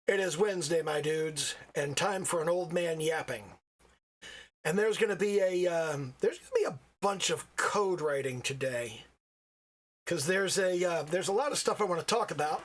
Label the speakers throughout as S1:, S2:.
S1: It is Wednesday, my dudes, and time for an old man yapping. And there's going to be a bunch of code writing today, because there's a lot of stuff I want to talk about,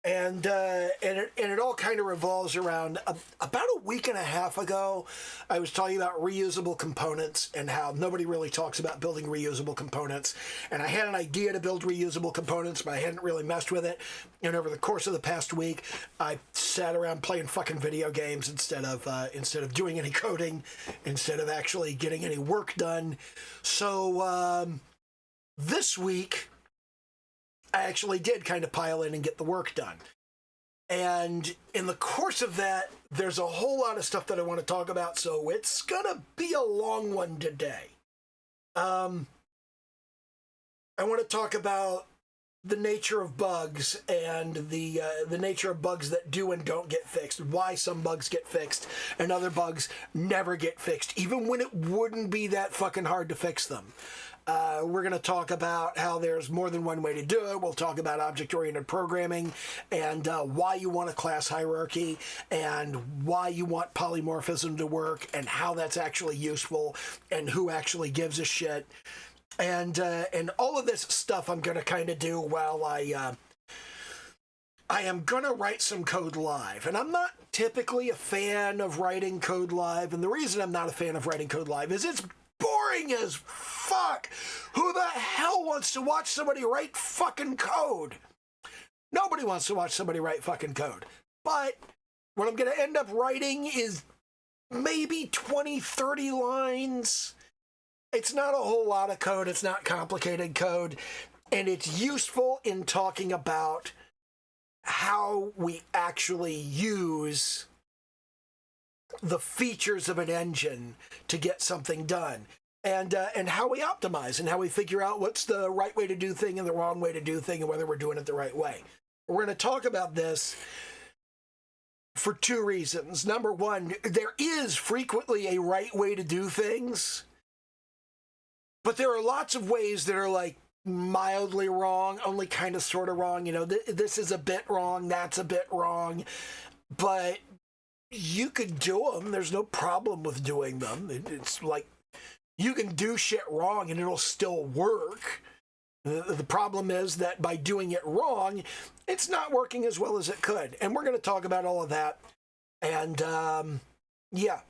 S1: and it all kind of revolves around about a week and a half ago. I was talking about reusable components and how nobody really talks about building reusable components. And I had an idea to build reusable components, but I hadn't really messed with it. And over the course of the past week, I sat around playing fucking video games instead of doing any coding, instead of actually getting any work done. So this week, I actually did kind of pile in and get the work done. And in the course of that, there's a whole lot of stuff that I want to talk about, so it's gonna be a long one today. I want to talk about the nature of bugs and the nature of bugs that do and don't get fixed, why some bugs get fixed and other bugs never get fixed, even when it wouldn't be that fucking hard to fix them. We're going to talk about how there's more than one way to do it. We'll talk about object-oriented programming and why you want a class hierarchy and why you want polymorphism to work and how that's actually useful and who actually gives a shit. And all of this stuff I'm going to kind of do while I am going to write some code live. And I'm not typically a fan of writing code live. And the reason I'm not a fan of writing code live is it's boring as fuck. Who the hell wants to watch somebody write fucking code? Nobody wants to watch somebody write fucking code. But what I'm going to end up writing is maybe 20, 30 lines. It's not a whole lot of code. It's not complicated code. And it's useful in talking about how we actually use the features of an engine to get something done, and how we optimize and how we figure out what's the right way to do thing and the wrong way to do thing and whether we're doing it the right way. We're going to talk about this for two reasons. Number one, there is frequently a right way to do things, but there are lots of ways that are like mildly wrong, only kind of sort of wrong. You know, this is a bit wrong, that's a bit wrong, but you could do them. There's no problem with doing them. It's like you can do shit wrong and it'll still work. The problem is that by doing it wrong, it's not working as well as it could. And we're going to talk about all of that. And yeah,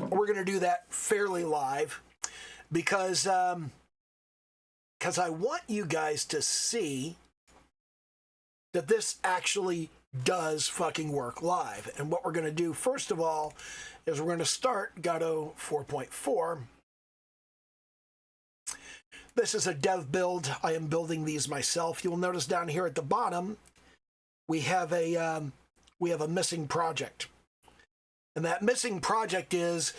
S1: we're going to do that fairly live because I want you guys to see that this actually does fucking work live. And what we're going to do, first of all, is we're going to start Godot 4.4. This is a dev build. I am building these myself. You'll notice down here at the bottom, we have a missing project. And that missing project is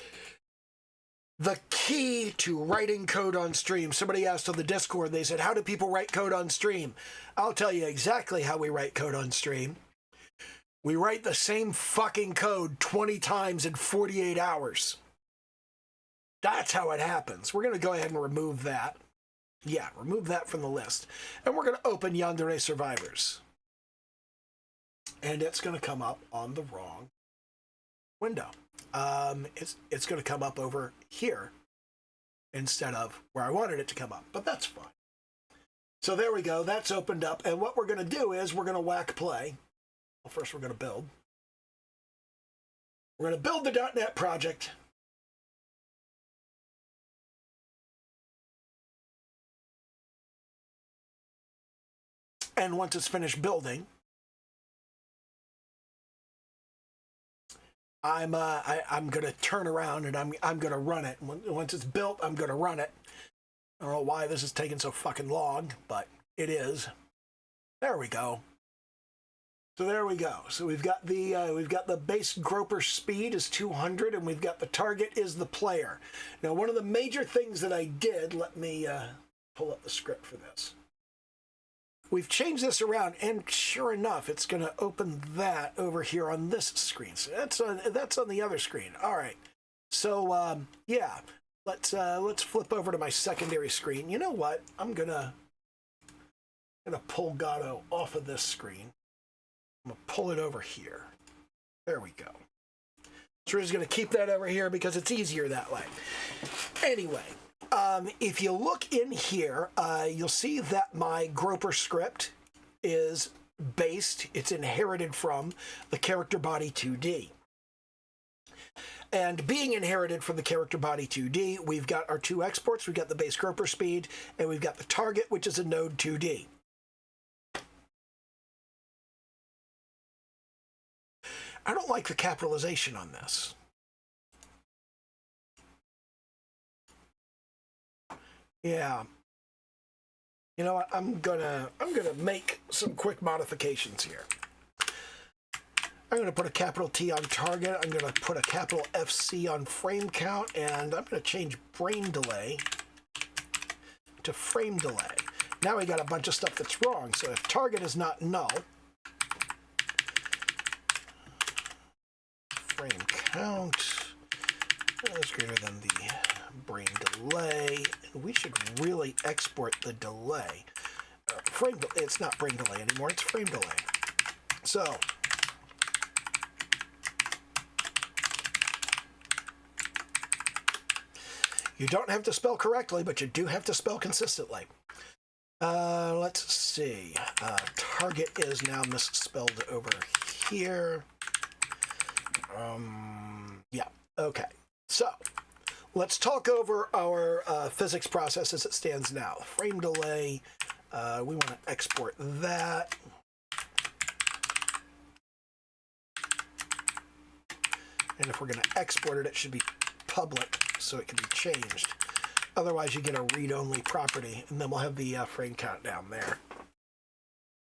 S1: the key to writing code on stream. Somebody asked on the Discord, they said, how do people write code on stream? I'll tell you exactly how we write code on stream. We write the same fucking code 20 times in 48 hours. That's how it happens. We're going to go ahead and remove that. Yeah, remove that from the list. And we're going to open Yandere Survivors. And it's going to come up on the wrong window. It's going to come up over here instead of where I wanted it to come up, but that's fine. So there we go. That's opened up. And what we're going to do is we're going to whack play. Well, first we're going to build. We're going to build the .NET project. And once it's finished building, I'm going to turn around and I'm going to run it. Once it's built, I'm going to run it. I don't know why this is taking so fucking long, but it is. There we go. So there we go. So we've got the base groper speed is 200, and we've got the target is the player. Now, one of the major things that I did, let me pull up the script for this. We've changed this around, and sure enough, it's going to open that over here on this screen. So that's on the other screen. All right. So yeah, let's flip over to my secondary screen. You know what? I'm gonna I'm going to pull Gato off of this screen. I'm going to pull it over here. There we go. So we're just going to keep that over here because it's easier that way. Anyway, if you look in here, you'll see that my Groper script is based, it's inherited from the character body 2D. And being inherited from the character body 2D, we've got our two exports. We've got the base Groper speed, and we've got the target, which is a node 2D. I don't like the capitalization on this. Yeah. You know what? I'm gonna make some quick modifications here. I'm going to put a capital T on target. I'm going to put a capital FC on frame count, and I'm going to change brain delay to frame delay. Now we got a bunch of stuff that's wrong. So if target is not null, frame count is greater than the brain delay. And we should really export the delay. It's not brain delay anymore. It's frame delay. So you don't have to spell correctly, but you do have to spell consistently. Let's see. Target is now misspelled over here. Yeah, okay. So let's talk over our physics process as it stands now. Frame delay, we want to export that. And if we're going to export it, it should be public, so it can be changed. Otherwise, you get a read-only property, and then we'll have the frame count down there.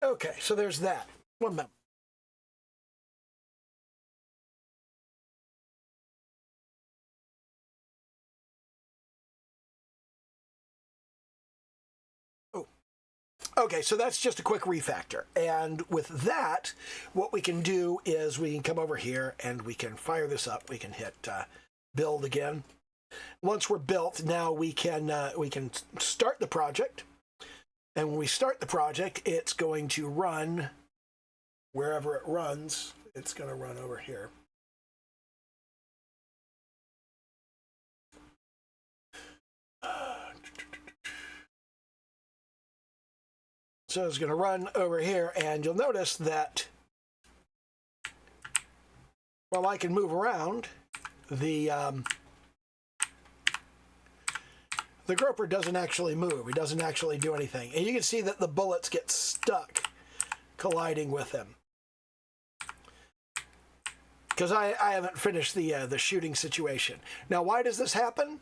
S1: Okay, so there's that. One moment. Oh, okay, so that's just a quick refactor. And with that, what we can do is we can come over here and we can fire this up. We can hit build again. Once we're built, now we can start the project. And when we start the project, it's going to run wherever it runs. It's going to run over here. So it's going to run over here, and you'll notice that while I can move around, the Groper doesn't actually move. He doesn't actually do anything. And you can see that the bullets get stuck colliding with him. Because I haven't finished the shooting situation. Now, why does this happen?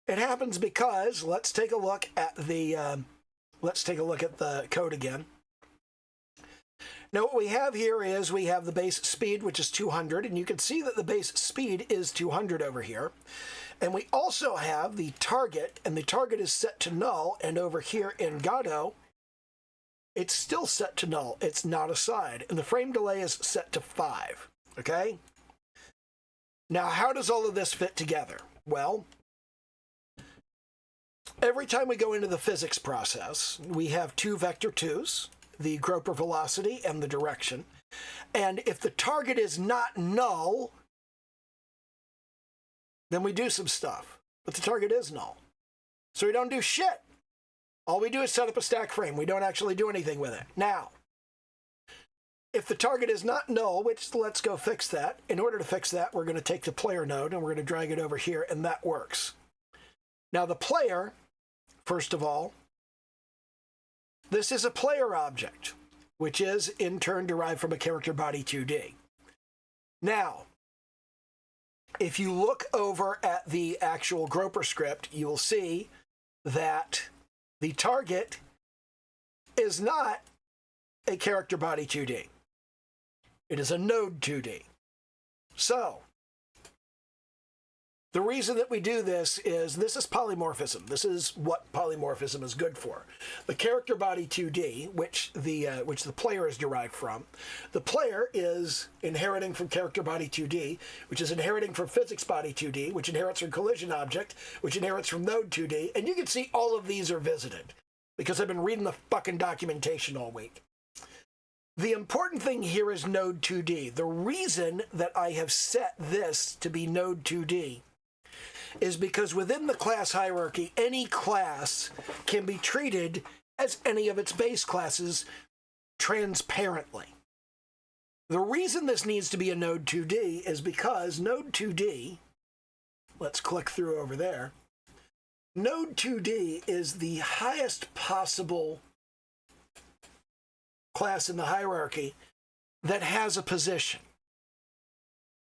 S1: It happens because, let's take a look at the code again. Now, what we have here is we have the base speed, which is 200, and you can see that the base speed is 200 over here. And we also have the target, and the target is set to null, and over here in Gato, it's still set to null. It's not assigned, and the frame delay is set to 5, okay? Now, how does all of this fit together? Well, every time we go into the physics process, we have two vector 2's, the Groper velocity and the direction. And if the target is not null, then we do some stuff. But the target is null. So we don't do shit. All we do is set up a stack frame. We don't actually do anything with it. Now, if the target is not null, which let's go fix that. In order to fix that, we're going to take the player node and we're going to drag it over here, and that works. Now the player, first of all, this is a player object, which is in turn derived from a character body 2D. Now, if you look over at the actual Groper script, you will see that the target is not a character body 2D. It is a node 2D. So, the reason that we do this is polymorphism. This is what polymorphism is good for. The character body 2D, which the player is derived from, the player is inheriting from character body 2D, which is inheriting from physics body 2D, which inherits from collision object, which inherits from node 2D, and you can see all of these are visited. because I've been reading the fucking documentation all week. The important thing here is node 2D. The reason that I have set this to be node 2D is because within the class hierarchy, any class can be treated as any of its base classes transparently. The reason this needs to be a node 2D is because node 2D, let's click through over there, node 2D is the highest possible class in the hierarchy that has a position.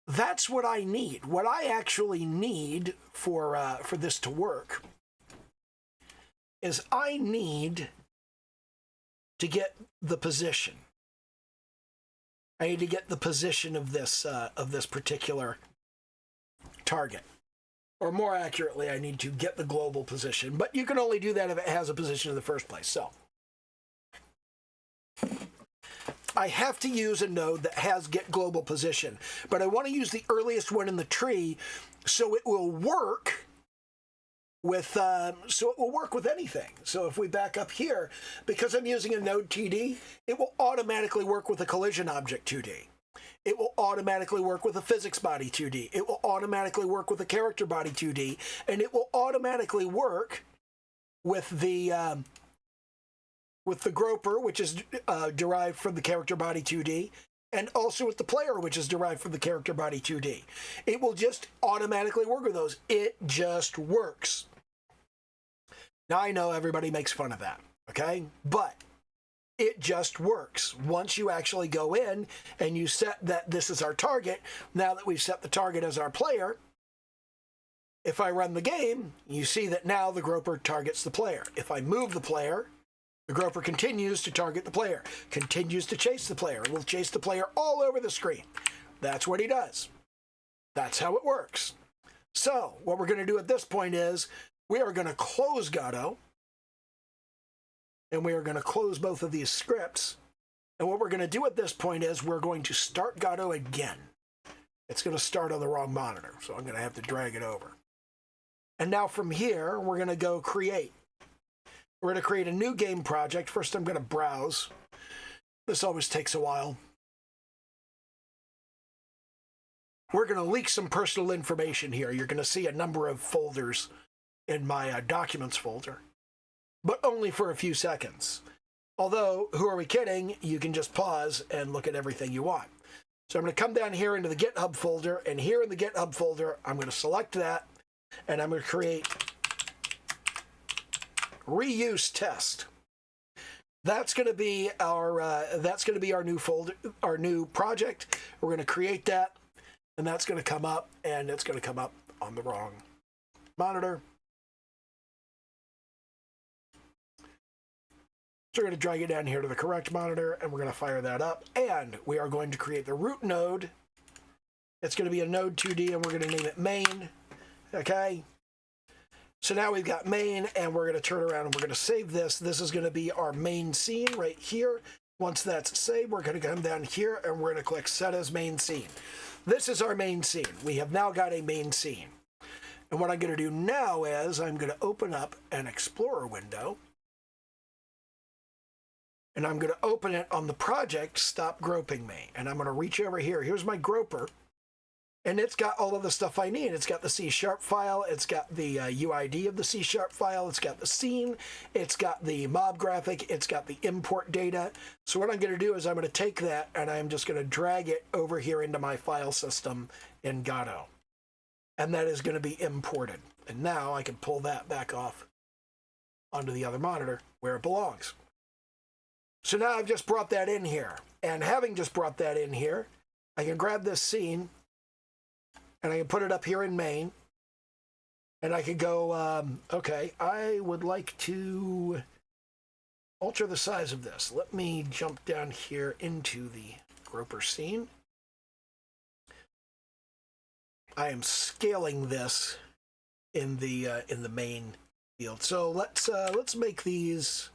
S1: That's what I need. What I actually need for this to work is I need to get the position. I need to get the position of this particular target. Or more accurately, I need to get the global position. But you can only do that if it has a position in the first place. So I have to use a node that has get global position, but I want to use the earliest one in the tree so it will work with anything. So if we back up here, because I'm using a node 2D, it will automatically work with a collision object 2D. It will automatically work with a physics body 2D. It will automatically work with a character body 2D, and it will automatically work with the groper, which is derived from the character body 2D, and also with the player, which is derived from the character body 2D. It will just automatically work with those. It just works. Now, I know everybody makes fun of that, okay? But it just works. Once you actually go in and you set that this is our target, now that we've set the target as our player, if I run the game, you see that now the groper targets the player. If I move the player, the groper continues to target the player, continues to chase the player. It will chase the player all over the screen. That's what he does. That's how it works. So what we're going to do at this point is we are going to close Godot, and we are going to close both of these scripts. And what we're going to do at this point is we're going to start Godot again. It's going to start on the wrong monitor, so I'm going to have to drag it over. And now from here, we're going to go create. We're going to create a new game project. First, I'm going to browse. This always takes a while. We're going to leak some personal information here. You're going to see a number of folders in my documents folder, but only for a few seconds. Although, who are we kidding? You can just pause and look at everything you want. So I'm going to come down here into the GitHub folder, and here in the GitHub folder, I'm going to select that, and I'm going to create reuse test. That's going to be our new folder, our new project. We're going to create that, and that's going to come up, and it's going to come up on the wrong monitor. So we're going to drag it down here to the correct monitor, and we're going to fire that up, and we are going to create the root node. It's going to be a node 2D, and we're going to name it main. Okay. So now we've got main, and we're going to turn around and we're going to save this. This is going to be our main scene right here. Once that's saved, we're going to come down here and we're going to click set as main scene. This is our main scene. We have now got a main scene. And what I'm going to do now is I'm going to open up an Explorer window. And I'm going to open it on the project Stop Groping Me. And I'm going to reach over here. Here's my groper. And it's got all of the stuff I need. It's got the C# file. It's got the UID of the C# file. It's got the scene. It's got the mob graphic. It's got the import data. So what I'm going to do is I'm going to take that and I'm just going to drag it over here into my file system in Godot. And that is going to be imported. And now I can pull that back off onto the other monitor where it belongs. So now I've just brought that in here. And having just brought that in here, I can grab this scene and I can put it up here in main. And I could go, okay, I would like to alter the size of this. Let me jump down here into the groper scene. I am scaling this in the main field. So let's make these.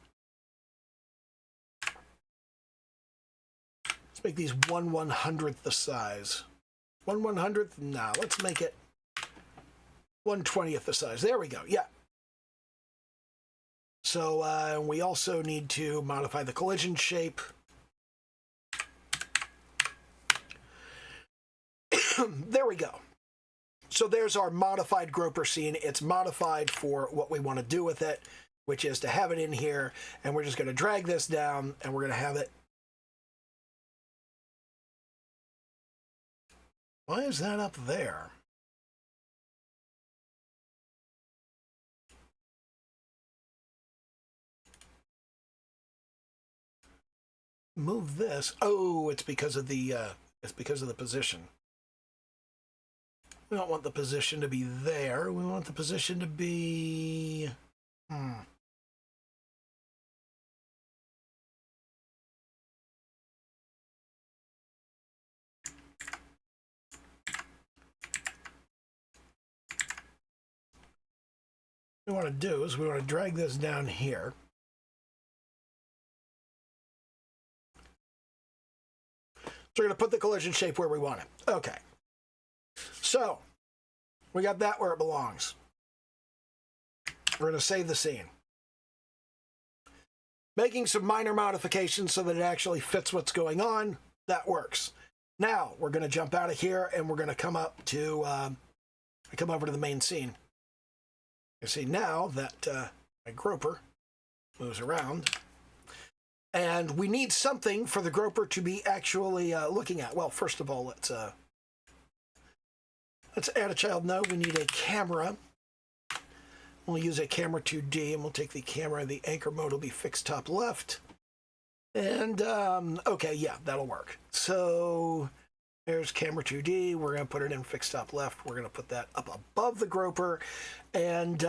S1: Let's make these 1/100th the size. 1/100th? No, let's make it 1/20th the size. There we go. Yeah. So we also need to modify the collision shape. There we go. So there's our modified groper scene. It's modified for what we want to do with it, which is to have it in here, and we're just going to drag this down, and we're going to have it. Why is that up there? Move this. Oh, it's because of the position. We don't want the position to be there. We want the position to be... What we want to do is we want to drag this down here. So we're going to put the collision shape where we want it. Okay. So we got that where it belongs. We're going to save the scene. Making some minor modifications so that it actually fits what's going on. That works. Now we're going to jump out of here and we're going to come up to come over to the main scene. You see now that my groper moves around, and we need something for the groper to be actually looking at. Well, first of all, let's add a child node. We need a camera. We'll use a camera 2D, and we'll take the camera. The anchor mode will be fixed top left. And, okay, yeah, that'll work. So there's camera 2D. We're going to put it in fixed top left. We're going to put that up above the groper. And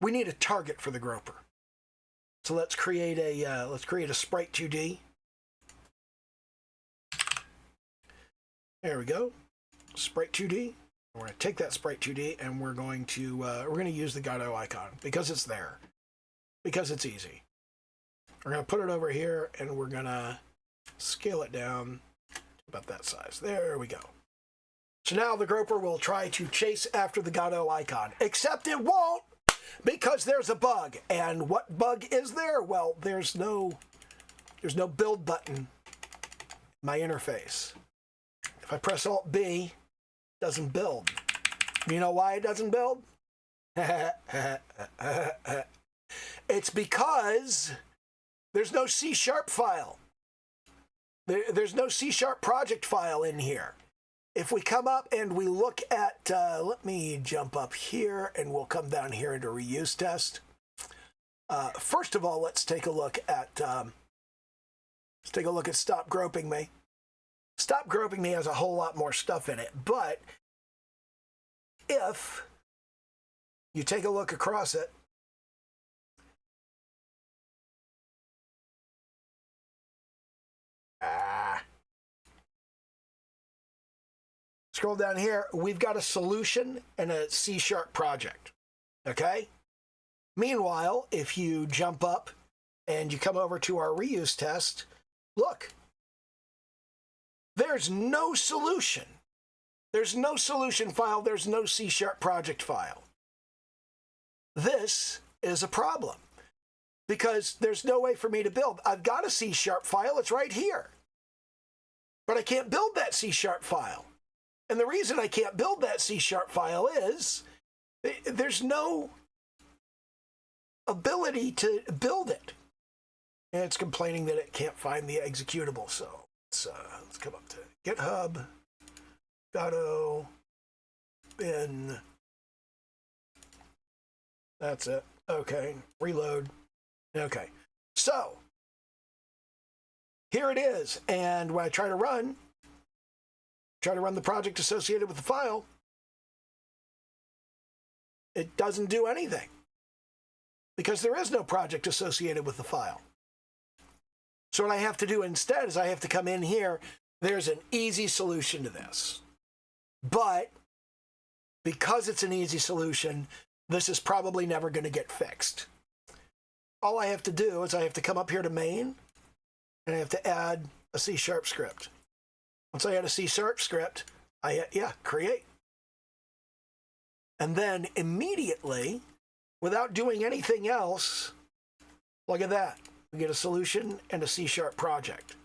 S1: we need a target for the groper. So let's create a sprite 2D. There we go. Sprite 2D. We're going to take that sprite 2D and we're going to use the Godot icon because it's there, because it's easy. We're going to put it over here and we're going to scale it down to about that size. There we go. So now the groper will try to chase after the Godot icon, except it won't because there's a bug. And what bug is there? Well, there's no build button in my interface. If I press Alt-B, it doesn't build. You know why it doesn't build? It's because there's no C# file. There's no C# project file in here. If we come up and we look at, let me jump up here and we'll come down here into reuse test. First of all, let's take a look at Stop Groping Me. Stop Groping Me has a whole lot more stuff in it, but if you take a look across it, scroll down here, we've got a solution and a C# project, okay? Meanwhile, if you jump up and you come over to our reuse test, look, there's no solution. There's no solution file. There's no C# project file. This is a problem because there's no way for me to build. I've got a C# file. It's right here. But I can't build that C# file. And the reason I can't build that C# file is there's no ability to build it. And it's complaining that it can't find the executable. So let's come up to GitHub, Godot, bin. That's it. Okay, reload. Okay, so here it is. And when I try to run the project associated with the file, it doesn't do anything because there is no project associated with the file. So what I have to do instead is I have to come in here. There's an easy solution to this. But because it's an easy solution, this is probably never going to get fixed. All I have to do is I have to come up here to main, and I have to add a C# script. Once I add a C# script, create. And then immediately, without doing anything else, look at that. We get a solution and a C# project.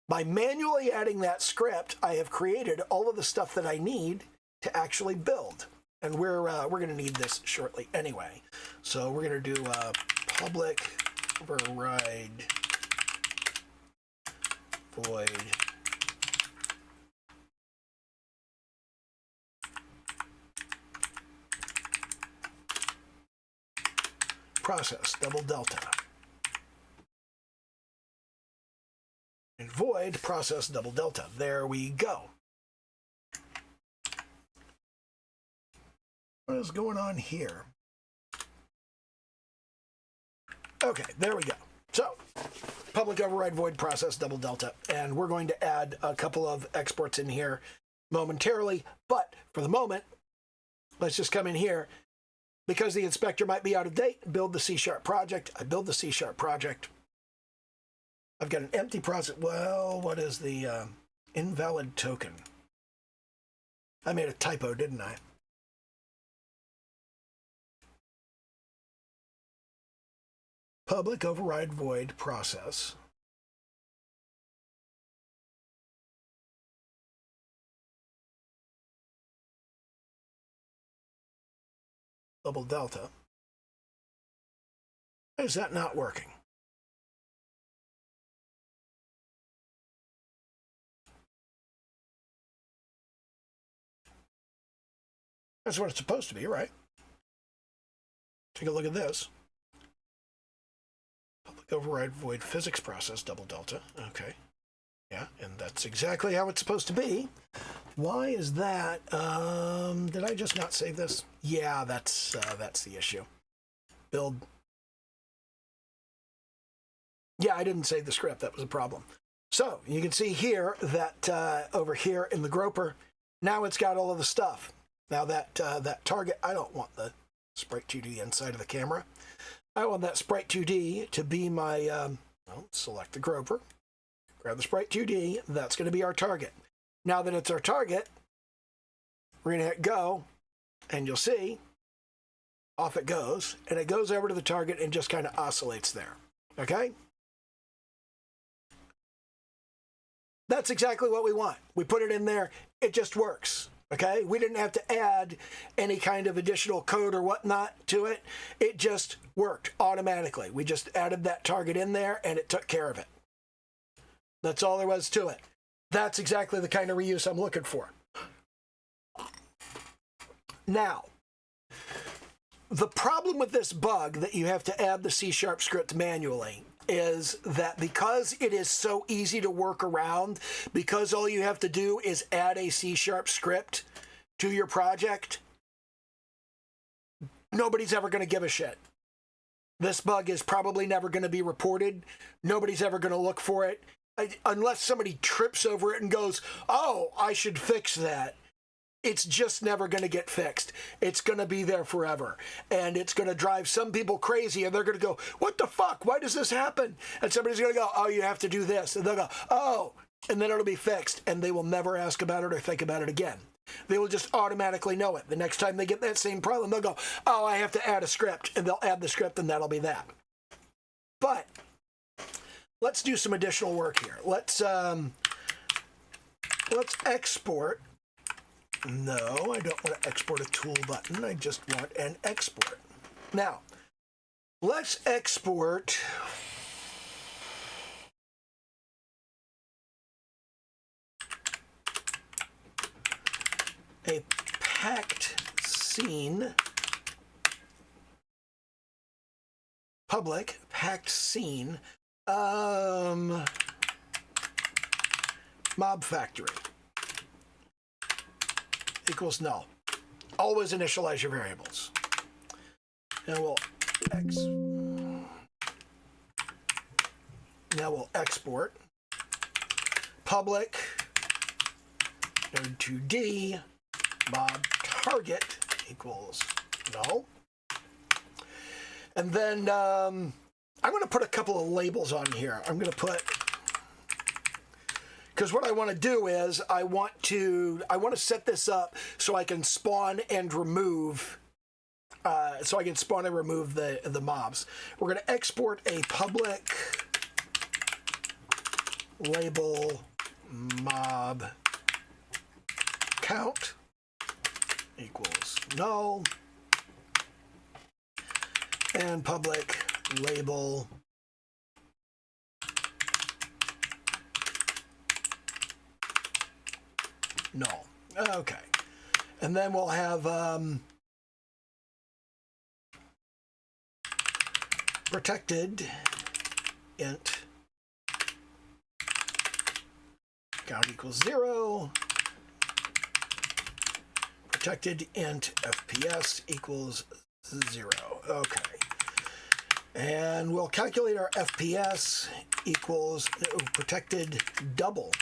S1: By manually adding that script, I have created all of the stuff that I need to actually build. And we're going to need this shortly anyway. So we're going to do public override void process double delta and void process double delta. There we go. What is going on here? Okay, there we go. So, public override void process double delta, and we're going to add a couple of exports in here momentarily, but for the moment, let's just come in here. Because the inspector might be out of date, build the C# project. I build the C# project. I've got an empty project. Well, what is the invalid token? I made a typo, didn't I? Public override void process. Double delta. Why is that not working? That's what it's supposed to be, right? Take a look at this. Public override void physics process double delta. Okay. Yeah, and that's exactly how it's supposed to be. Why is that? Did I just not save this? Yeah, that's the issue. Build. Yeah, I didn't save the script. That was a problem. So you can see here that over here in the Groper, now it's got all of the stuff. Now that that target, I don't want the Sprite 2D inside of the camera. I want that Sprite 2D to be my, well, select the Groper, grab the Sprite 2D, that's going to be our target. Now that it's our target, we're going to hit go, and you'll see, off it goes, and it goes over to the target and just kind of oscillates there, okay? That's exactly what we want. We put it in there, it just works. Okay, we didn't have to add any kind of additional code or whatnot to it. It just worked automatically. We just added that target in there and it took care of it. That's all there was to it. That's exactly the kind of reuse I'm looking for. Now, the problem with this bug that you have to add the C# script manually is that because it is so easy to work around, because all you have to do is add a C# script to your project, nobody's ever going to give a shit. This bug is probably never going to be reported. Nobody's ever going to look for it. Unless somebody trips over it and goes, oh, I should fix that. It's just never going to get fixed. It's going to be there forever. And it's going to drive some people crazy, and they're going to go, what the fuck? Why does this happen? And somebody's going to go, oh, you have to do this. And they'll go, oh, and then it'll be fixed. And they will never ask about it or think about it again. They will just automatically know it. The next time they get that same problem, they'll go, oh, I have to add a script. And they'll add the script, and that'll be that. But let's do some additional work here. Let's export. No, I don't want to export a tool button. I just want an export. Now, let's export a packed scene, public packed scene, mob factory. Equals null. Always initialize your variables. Now we'll export public node 2D mob target equals null. And then I'm going to put a couple of labels on here. I'm going to put Because what I want to do is I want to set this up so I can spawn and remove the mobs. We're going to export a public label mob count equals null, and public label null. Okay. And then we'll have protected int count equals 0, protected int FPS equals 0. Okay. And we'll calculate our FPS equals protected double.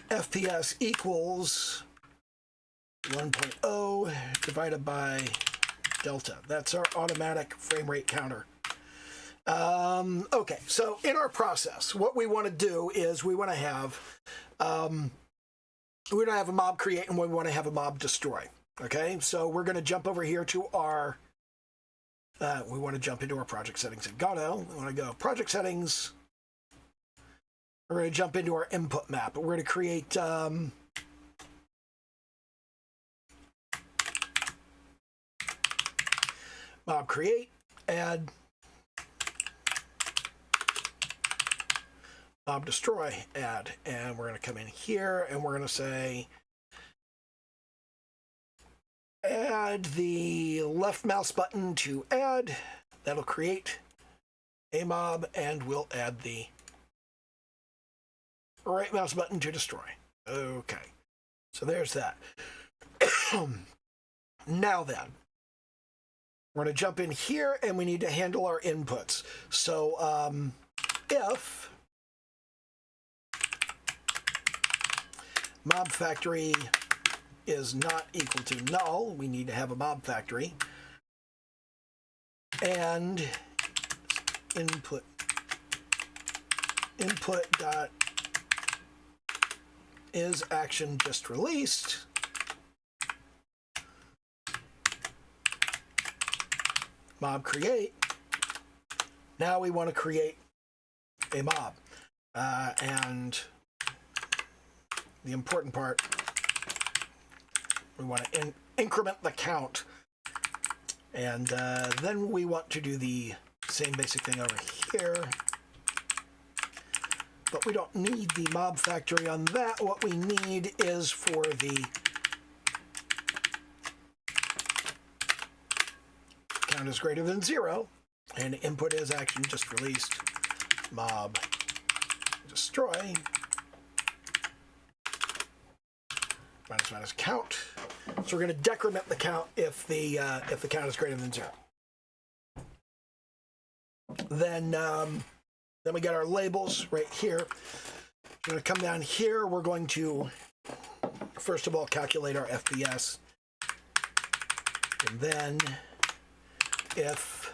S1: FPS equals 1.0 divided by delta. That's our automatic frame rate counter. Okay, so in our process, what we want to do is we want to have a mob create and we want to have a mob destroy. Okay, so we're going to jump over here to our we want to jump into our project settings in Godot. We want to go project settings. We're going to jump into our input map. We're going to create mob create, add mob destroy, add, and we're going to come in here and we're going to say add the left mouse button to add. That'll create a mob, and we'll add the right mouse button to destroy. Okay, so there's that. Now then, we're going to jump in here and we need to handle our inputs. So if mob factory is not equal to null, we need to have a mob factory, and input dot is action just released, mob create. Now we want to create a mob, and the important part, we want to increment the count, and then we want to do the same basic thing over here, but we don't need the mob factory on that. What we need is for the count is greater than 0, and input is action just released, mob destroy, minus count. So we're going to decrement the count if the count is greater than 0. Then we got our labels right here. We're going to come down here. We're going to first of all calculate our FPS, and then if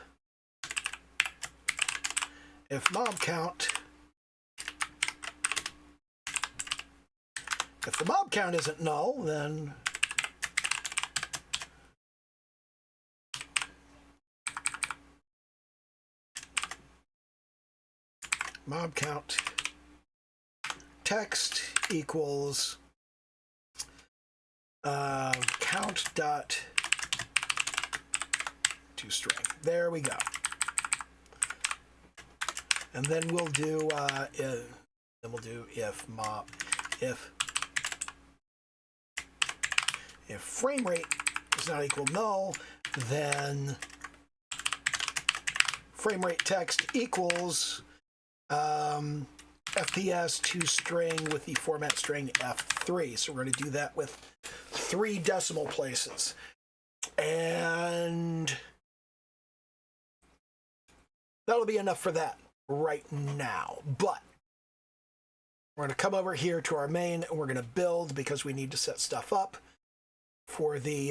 S1: mob count, if the mob count isn't null, then mob count text equals count dot to string. There we go. And then we'll do if frame rate is not equal null, then frame rate text equals FPS to string with the format string F3. So we're going to do that with 3 decimal places. And that'll be enough for that right now. But we're going to come over here to our main and we're going to build, because we need to set stuff up for the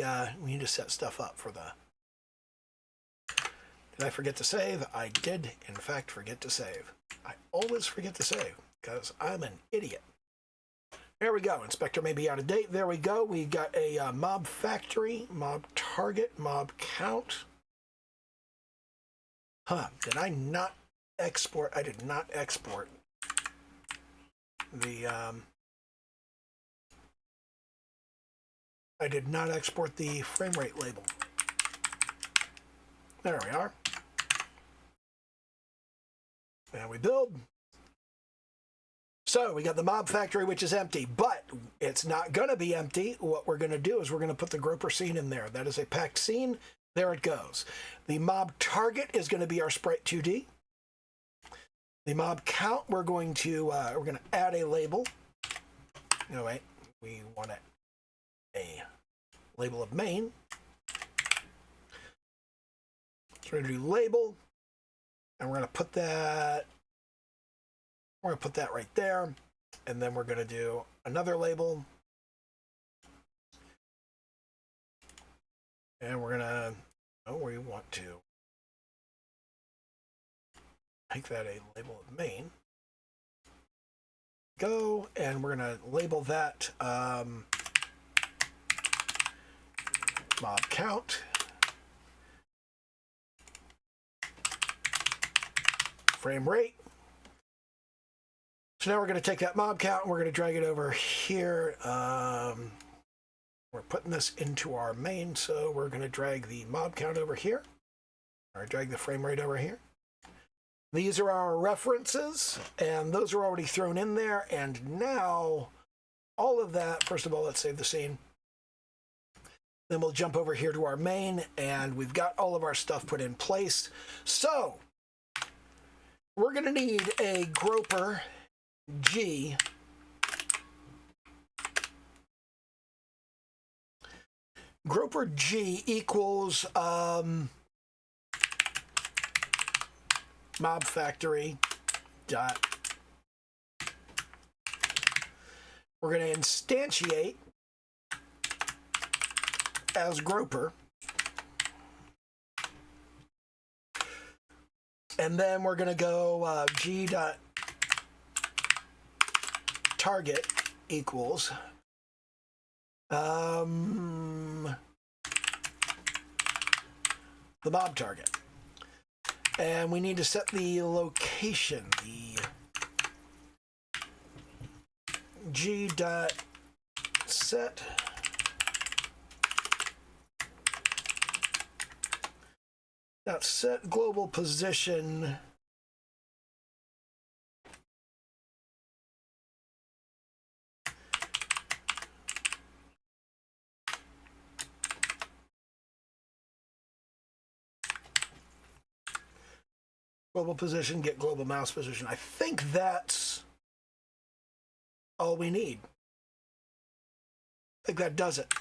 S1: Did I forget to save? I did, in fact, forget to save. I always forget to save. because I'm an idiot. There we go. Inspector may be out of date. There we go. We got a mob factory, mob target, mob count. Huh. Did I not export? I did not export the... I did not export the frame rate label. There we are. And we build. So we got the mob factory, which is empty, but it's not going to be empty. What we're going to do is we're going to put the groper scene in there. That is a packed scene. There it goes. The mob target is going to be our sprite 2D. The mob count, we're going to add a label. No, wait. We want a label of main. So we're going to do label, and we're going to put that. We're going to put that right there, and then we're going to do another label, and we're going to. Oh, we want to make that a label of main. Go, and we're going to label that mob count. Frame rate. So now we're going to take that mob count and we're going to drag it over here. We're putting this into our main, so we're going to drag the mob count over here, or drag the frame rate over here. These are our references, and those are already thrown in there. And now, all of that, first of all, let's save the scene. Then we'll jump over here to our main, and we've got all of our stuff put in place. So, we're going to need a groper G. Groper G equals mob factory dot. We're going to instantiate as groper, and then we're going to go G dot target equals the mob target. And we need to set the location, the G dot set global position get global mouse position. I think that's all we need. I think that does it.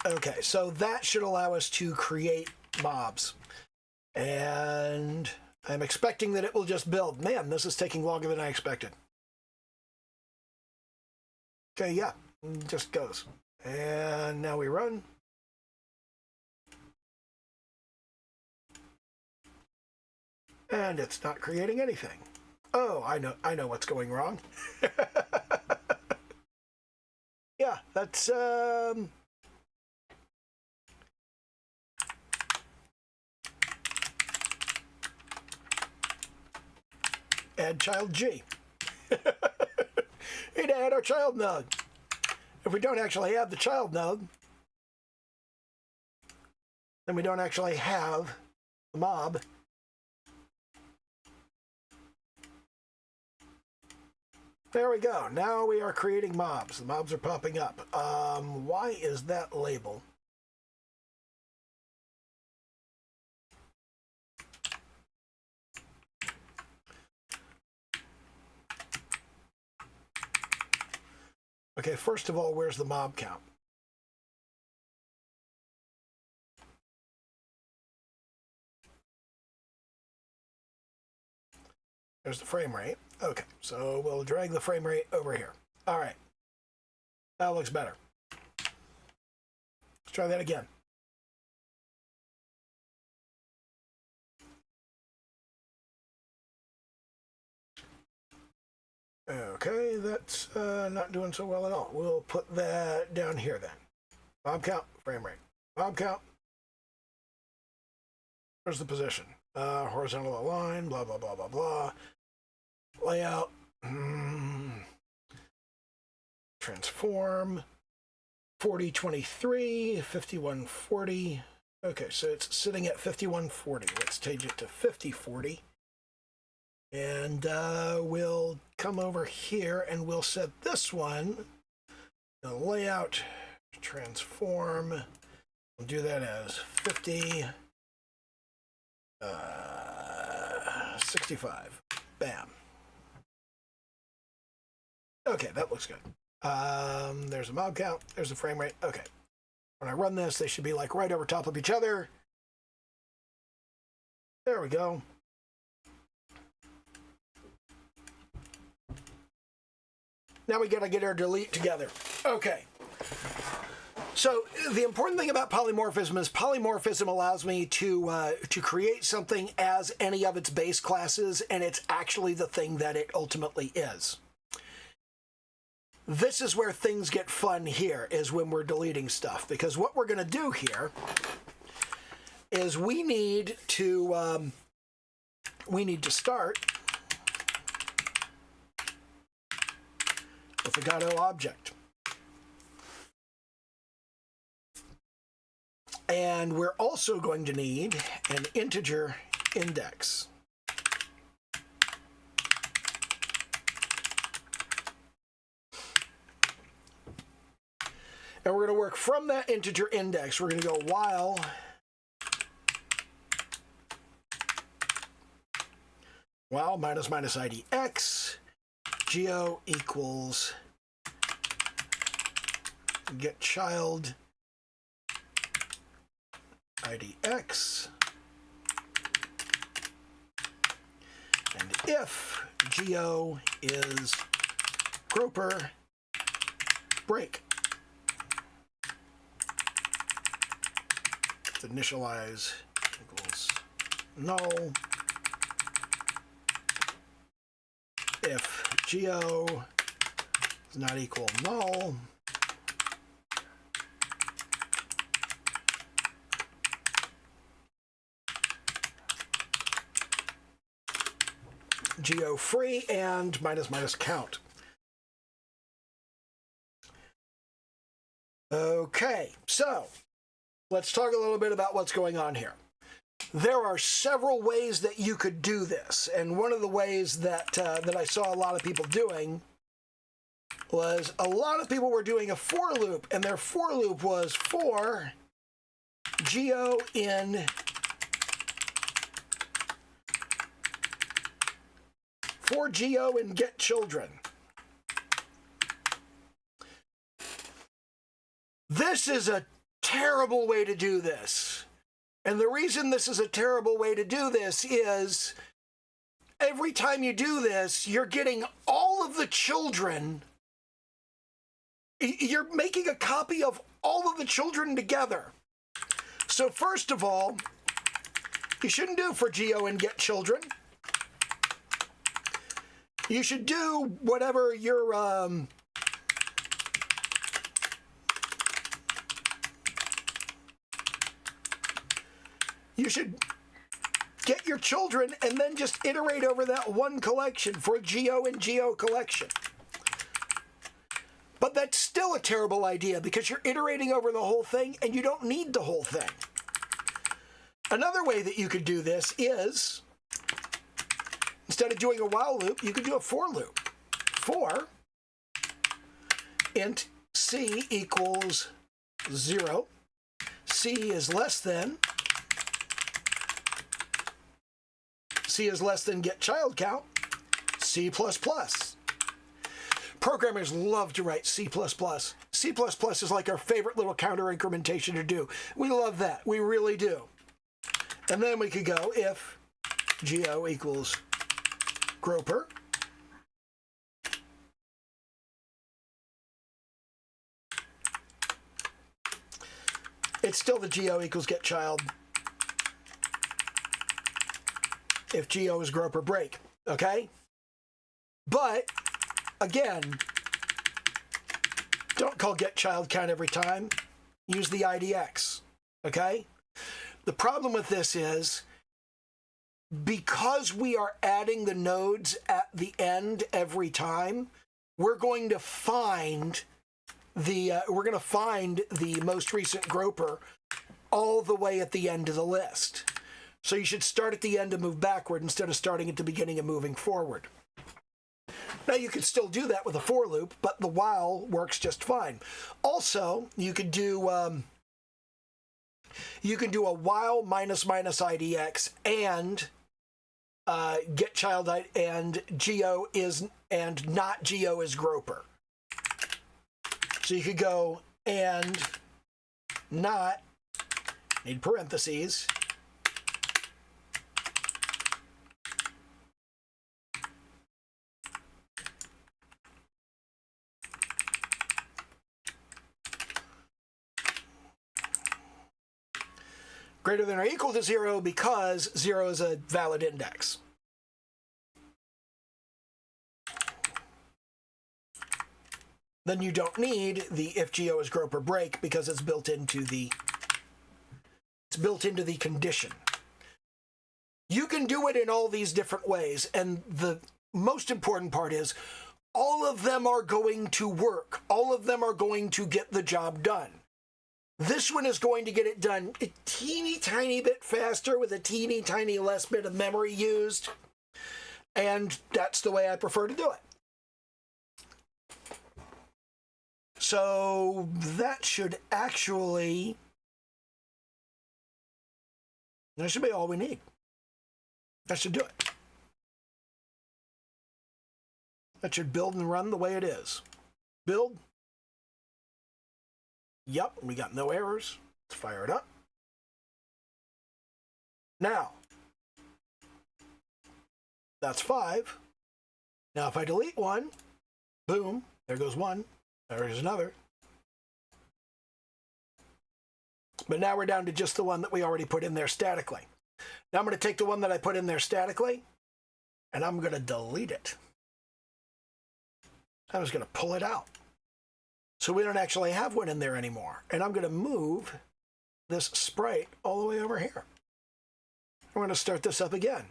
S1: Okay, so that should allow us to create mobs. And I'm expecting that it will just build. Man, this is taking longer than I expected. Okay, yeah, it just goes. And now we run. And it's not creating anything. Oh, I know what's going wrong. Yeah, that's add child G. Need to add our child node. If we don't actually have the child node, then we don't actually have the mob. There we go. Now we are creating mobs. The mobs are popping up. Why is that label? Okay, first of all, where's the mob count? There's the frame rate. Okay, so we'll drag the frame rate over here. All right, that looks better. Let's try that again. Okay, that's not doing so well at all. We'll put that down here then. Bob count, frame rate. Bob count. Where's the position? Horizontal align, blah, blah, blah, blah, blah. Layout. Transform. 4023, 5140. Okay, so it's sitting at 5140. Let's change it to 5040. And we'll come over here and we'll set this one, the layout, transform. We'll do that as 50, 65. Bam. Okay, that looks good. There's a mob count. There's a frame rate. Okay. When I run this, they should be like right over top of each other. There we go. Now we gotta get our delete together. Okay. So the important thing about polymorphism is polymorphism allows me to create something as any of its base classes, and it's actually the thing that it ultimately is. This is where things get fun here, is when we're deleting stuff, because what we're going to do here is we need to start with a Godot object. And we're also going to need an integer index. And we're going to work from that integer index. We're going to go while minus ID x, geo equals get child ID x, and if geo is groper break. Initialize equals null. If geo is not equal null, geo free and minus count. Okay, so let's talk a little bit about what's going on here. There are several ways that you could do this, and one of the ways that I saw a lot of people doing was a lot of people were doing a for loop, and their for loop was for geo in get children. This is a terrible way to do this. And the reason this is a terrible way to do this is every time you do this, you're getting all of the children. You're making a copy of all of the children together. So first of all, you shouldn't do for geo and get children. You should do whatever your you should get your children and then just iterate over that one collection for geo and geo collection. But that's still a terrible idea because you're iterating over the whole thing and you don't need the whole thing. Another way that you could do this is, instead of doing a while loop, you could do a for loop. For int c equals 0, c is less than get child count, C++. Programmers love to write C++. C++ is like our favorite little counter incrementation to do. We love that. We really do. And then we could go if geo equals groper. It's still the geo equals get child. If geo is groper break, okay? But Again, don't call get child count every time. Use the IDX, okay? The problem with this is, because we are adding the nodes at the end every time, we're going to find the most recent groper all the way at the end of the list. So you should start at the end and move backward instead of starting at the beginning and moving forward. Now you could still do that with a for loop, but the while works just fine. Also, you could do a while minus IDX and get child and geo is and not geo is groper. So you could go and not, need parentheses, greater than or equal to 0 because 0 is a valid index. Then you don't need the if geo is groper break because it's built into the condition. You can do it in all these different ways, and the most important part is all of them are going to work. All of them are going to get the job done. This one is going to get it done a teeny tiny bit faster with a teeny tiny less bit of memory used, and that's the way I prefer to do it. So that should be all we need. That should do it. That should build and run the way it is. Build. Yep, we got no errors. Let's fire it up. Now, that's 5. Now if I delete one, boom, there goes one. There's another. But now we're down to just the one that we already put in there statically. Now I'm going to take the one that I put in there statically, and I'm going to delete it. I was going to pull it out. So we don't actually have one in there anymore. And I'm going to move this sprite all the way over here. I'm going to start this up again.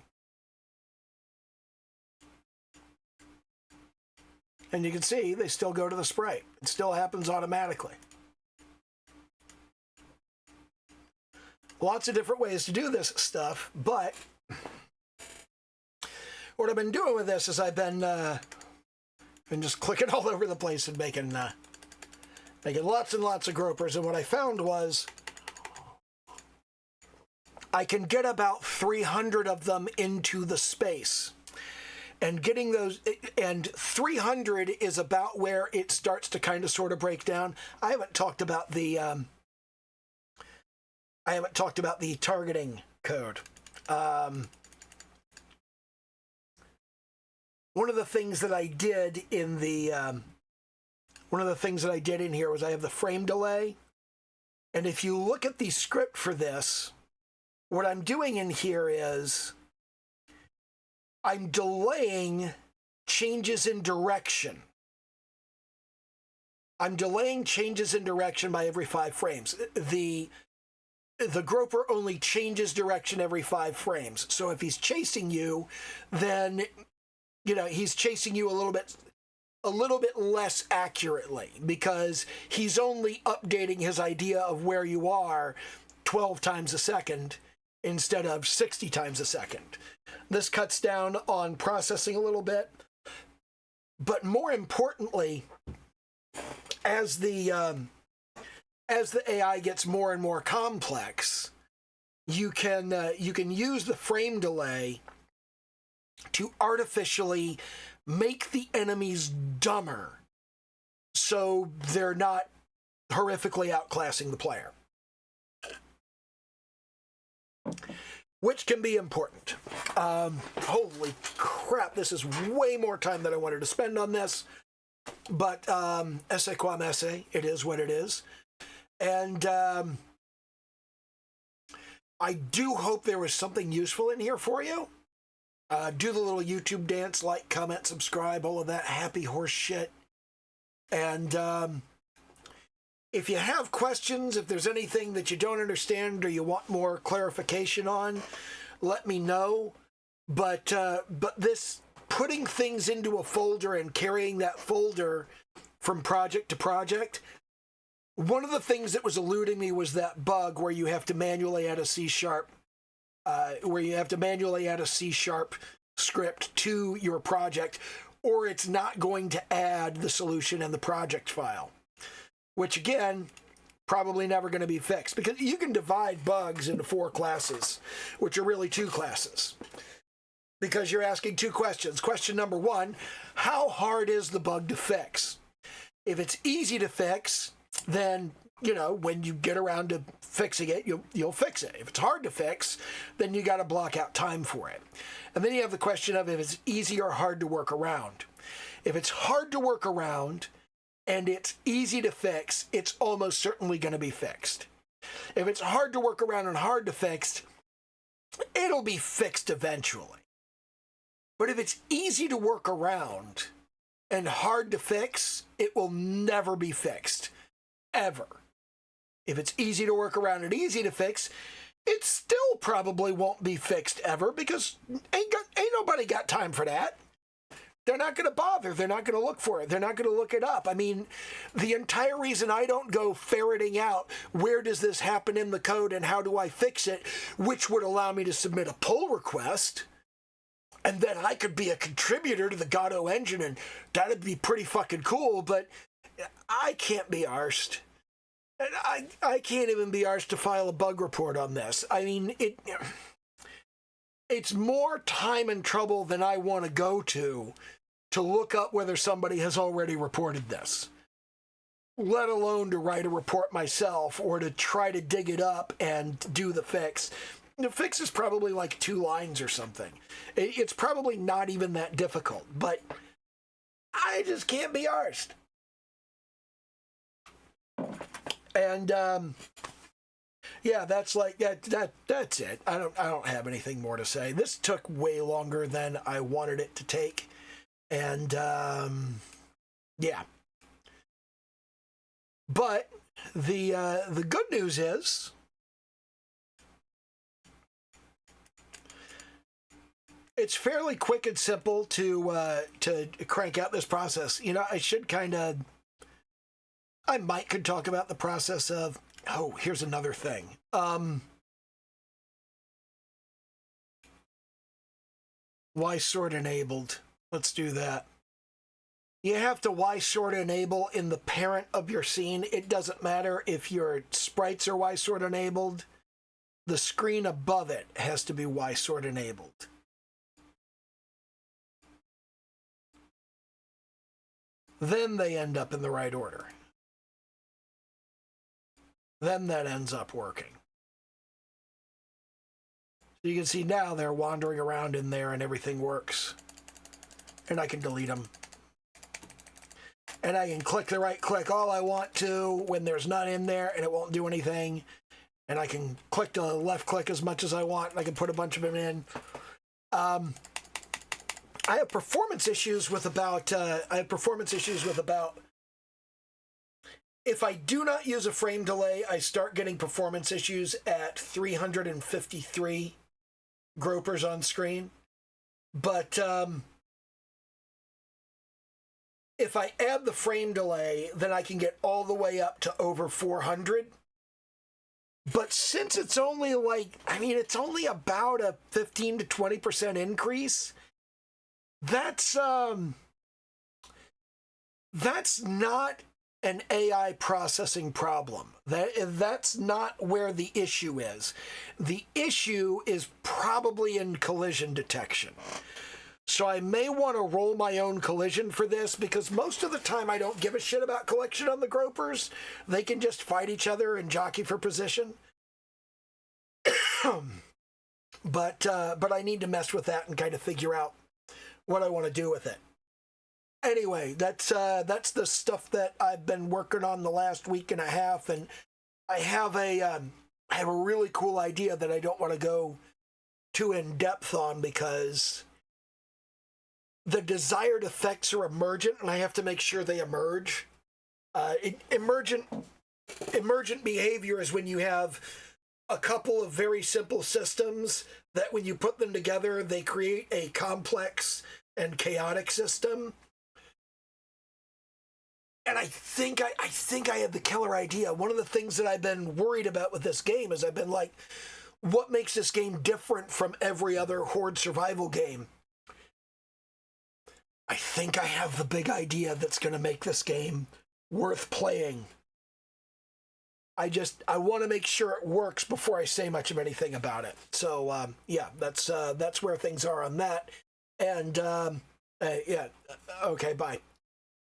S1: And you can see they still go to the sprite. It still happens automatically. Lots of different ways to do this stuff, but what I've been doing with this is I've been just clicking all over the place and making lots and lots of gropers. And what I found was I can get about 300 of them into the space. And getting those, and 300 is about where it starts to kind of sort of break down. I haven't talked about the targeting code. One of the things that I did in here was I have the frame delay. And if you look at the script for this, what I'm doing in here is I'm delaying changes in direction. I'm delaying changes in direction by every 5 frames. The groper only changes direction every 5 frames. So if he's chasing you, then he's chasing you a little bit less accurately because he's only updating his idea of where you are 12 times a second instead of 60 times a second. This cuts down on processing a little bit, but more importantly, as the AI gets more and more complex, you can use the frame delay to artificially make the enemies dumber so they're not horrifically outclassing the player, which can be important. Holy crap, this is way more time than I wanted to spend on this, but esse quam esse, it is what it is. And I do hope there was something useful in here for you. Do the little YouTube dance, like, comment, subscribe, all of that happy horse shit. And if you have questions, if there's anything that you don't understand or you want more clarification on, let me know. But this putting things into a folder and carrying that folder from project to project, one of the things that was eluding me was that bug where you have to manually add a C#, script to your project, or it's not going to add the solution in the project file, which again, probably never going to be fixed, because you can divide bugs into 4 classes, which are really 2 classes, because you're asking 2 questions. Question number 1, how hard is the bug to fix? If it's easy to fix, then, you know, when you get around to fixing it, you'll fix it. If it's hard to fix, then you got to block out time for it. And then you have the question of if it's easy or hard to work around. If it's hard to work around and it's easy to fix, it's almost certainly going to be fixed. If it's hard to work around and hard to fix, it'll be fixed eventually. But if it's easy to work around and hard to fix, it will never be fixed, ever. If it's easy to work around and easy to fix, it still probably won't be fixed ever, because ain't nobody got time for that. They're not going to bother. They're not going to look for it. They're not going to look it up. I mean, the entire reason I don't go ferreting out where does this happen in the code and how do I fix it, which would allow me to submit a pull request, and then I could be a contributor to the Godot engine, and that'd be pretty fucking cool, but I can't be arsed. And I can't even be arsed to file a bug report on this. I mean, it's more time and trouble than I want to go to look up whether somebody has already reported this, let alone to write a report myself or to try to dig it up and do the fix. The fix is probably like 2 lines or something. It's probably not even that difficult, but I just can't be arsed. And yeah, that's like that's it. I don't have anything more to say. This took way longer than I wanted it to take, and yeah. But the good news is it's fairly quick and simple to crank out this process. You know, I could talk about the process of, oh, here's another thing. Y sort enabled. Let's do that. You have to Y sort enable in the parent of your scene. It doesn't matter if your sprites are Y sort enabled. The screen above it has to be Y sort enabled. Then they end up in the right order. Then that ends up working. So you can see now they're wandering around in there and everything works. And I can delete them. And I can click the right click all I want to when there's none in there and it won't do anything. And I can click the left click as much as I want and I can put a bunch of them in. I have performance issues with about if I do not use a frame delay, I start getting performance issues at 353 gropers on screen. But if I add the frame delay, then I can get all the way up to over 400. But since it's only it's only about a 15 to 20% increase, that's not an AI processing problem. That's not where the issue is. The issue is probably in collision detection. So I may want to roll my own collision for this, because most of the time I don't give a shit about collision on the gropers. They can just fight each other and jockey for position. But I need to mess with that and kind of figure out what I want to do with it. Anyway, that's the stuff that I've been working on the last week and a half, and I have a really cool idea that I don't want to go too in depth on, because the desired effects are emergent, and I have to make sure they emerge. Emergent behavior is when you have a couple of very simple systems that when you put them together, they create a complex and chaotic system. And I think I have the killer idea. One of the things that I've been worried about with this game is I've been like, what makes this game different from every other Horde survival game? I think I have the big idea that's going to make this game worth playing. I want to make sure it works before I say much of anything about it. So yeah, that's where things are on that. And yeah, okay, bye.